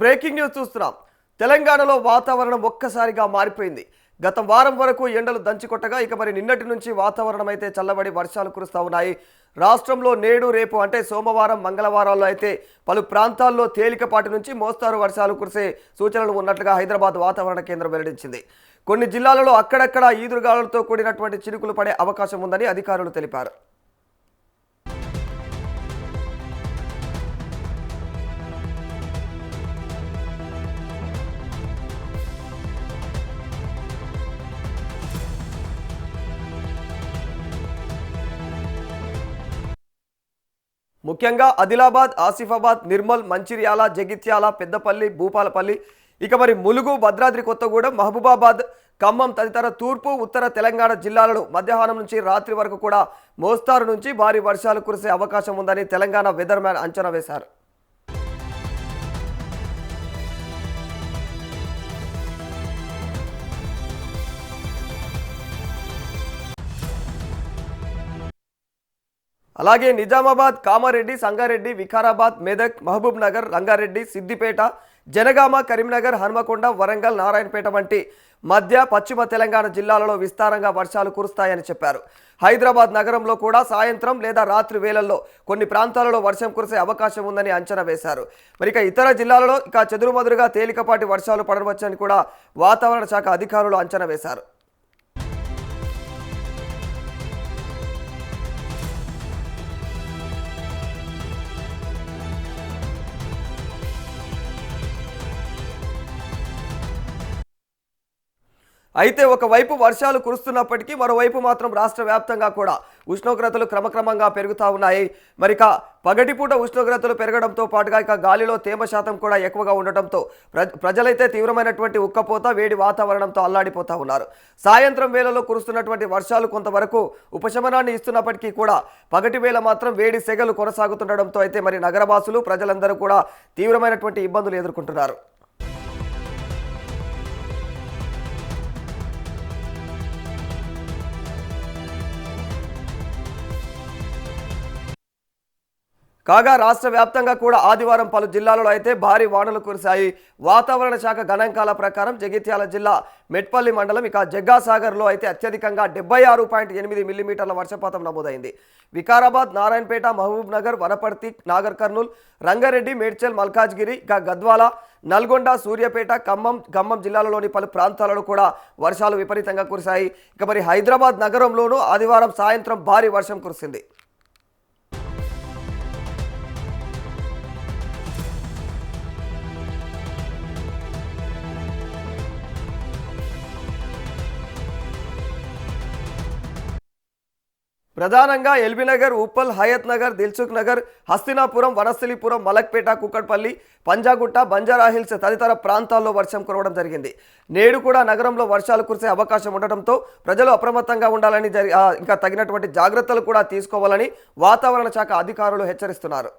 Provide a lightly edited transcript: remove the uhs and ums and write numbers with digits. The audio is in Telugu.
బ్రేకింగ్ న్యూస్ చూస్తున్నాం. తెలంగాణలో వాతావరణం ఒక్కసారిగా మారిపోయింది. గత వారం వరకు ఎండలు దంచికొట్టగా ఇక మరి నిన్నటి నుంచి వాతావరణం అయితే చల్లబడి వర్షాలు కురుస్తూ ఉన్నాయి. రాష్ట్రంలో నేడు రేపు అంటే సోమవారం మంగళవారాల్లో అయితే పలు ప్రాంతాల్లో తేలికపాటి నుంచి మోస్తారు వర్షాలు కురిసే సూచనలు ఉన్నట్లుగా హైదరాబాద్ వాతావరణ కేంద్రం వెల్లడించింది. కొన్ని జిల్లాలలో అక్కడక్కడ ఈదురుగాలులతో కూడినటువంటి చినుకులు పడే అవకాశం ఉందని అధికారులు తెలిపారు. ముఖ్యంగా ఆదిలాబాద్, ఆసిఫాబాద్, నిర్మల్, మంచిర్యాల, జగిత్యాల, పెద్దపల్లి, భూపాలపల్లి, ఇక మరి ములుగు, భద్రాద్రి కొత్తగూడెం, మహబూబాబాద్, ఖమ్మం తదితర తూర్పు, ఉత్తర తెలంగాణ జిల్లాలలో మధ్యాహ్నం నుంచి రాత్రి వరకు కూడా మోస్తారు నుంచి భారీ వర్షాలు కురిసే అవకాశం ఉందని తెలంగాణ వెదర్ మ్యాన్ అంచనా వేశారు. అలాగే నిజామాబాద్, కామారెడ్డి, సంగారెడ్డి, వికారాబాద్, మెదక్, మహబూబ్ నగర్, రంగారెడ్డి, సిద్దిపేట, జనగామ, కరీంనగర్, హన్మకొండ, వరంగల్, నారాయణపేట వంటి మధ్య పశ్చిమ తెలంగాణ జిల్లాలలో విస్తారంగా వర్షాలు కురుస్తాయని చెప్పారు. హైదరాబాద్ నగరంలో కూడా సాయంత్రం లేదా రాత్రి వేళల్లో కొన్ని ప్రాంతాలలో వర్షం కురిసే అవకాశం ఉందని అంచనా వేశారు. మరి ఇతర జిల్లాలలో చెదురుమదురుగా తేలికపాటి వర్షాలు పడవచ్చని కూడా వాతావరణ శాఖ అధికారులు అంచనా వేశారు. అయితే ఒకవైపు వర్షాలు కురుస్తున్నప్పటికీ మరోవైపు మాత్రం రాష్ట్ర వ్యాప్తంగా కూడా ఉష్ణోగ్రతలు క్రమక్రమంగా పెరుగుతూ ఉన్నాయి. మరి పగటిపూట ఉష్ణోగ్రతలు పెరగడంతో పాటుగా గాలిలో తేమ శాతం కూడా ఎక్కువగా ఉండటంతో ప్రజలైతే తీవ్రమైనటువంటి ఉక్కపోత, వేడి వాతావరణంతో అల్లాడిపోతూ ఉన్నారు. సాయంత్రం వేళలో కురుస్తున్నటువంటి వర్షాలు కొంతవరకు ఉపశమనాన్ని ఇస్తున్నప్పటికీ కూడా పగటి వేళ మాత్రం వేడి సెగలు కొనసాగుతుండడంతో అయితే మరి నగరవాసులు, ప్రజలందరూ కూడా తీవ్రమైనటువంటి ఇబ్బందులు ఎదుర్కొంటున్నారు. కాగా రాష్ట్ర వ్యాప్తంగా కూడా ఆదివారం పలు జిల్లాలలో అయితే భారీ వానలు కురిశాయి. వాతావరణ శాఖ గణాంకాల ప్రకారం జగిత్యాల జిల్లా మెట్పల్లి మండలం జగ్గాసాగర్లో అయితే అత్యధికంగా 76.8 మిల్లీమీటర్ల వర్షపాతం నమోదైంది. వికారాబాద్, నారాయణపేట, మహబూబ్ నగర్, వనపర్తి, నాగర్ కర్నూల్, రంగారెడ్డి, మేడ్చల్, మల్కాజ్గిరి, గద్వాల, నల్గొండ, సూర్యాపేట, ఖమ్మం జిల్లాలలోని పలు ప్రాంతాలలో కూడా వర్షాలు విపరీతంగా కురిశాయి. ఇక మరి హైదరాబాద్ నగరంలోనూ ఆదివారం సాయంత్రం భారీ వర్షం కురిసింది. ప్రధానంగా ఎల్బీనగర్, ఉప్పల్, హయత్ నగర్, దిల్సుఖ్ నగర్, హస్తినాపురం, వనస్థలిపురం, మలక్పేట, కుక్కట్పల్లి, పంజాగుట్ట, బంజారాహిల్స్ తదితర ప్రాంతాల్లో వర్షం కురవడం జరిగింది. నేడు కూడా నగరంలో వర్షాలు కురిసే అవకాశం ఉండటంతో ప్రజలు అప్రమత్తంగా ఉండాలని ఇంకా తగినటువంటి జాగ్రత్తలు కూడా తీసుకోవాలని వాతావరణ శాఖ అధికారులు హెచ్చరిస్తున్నారు.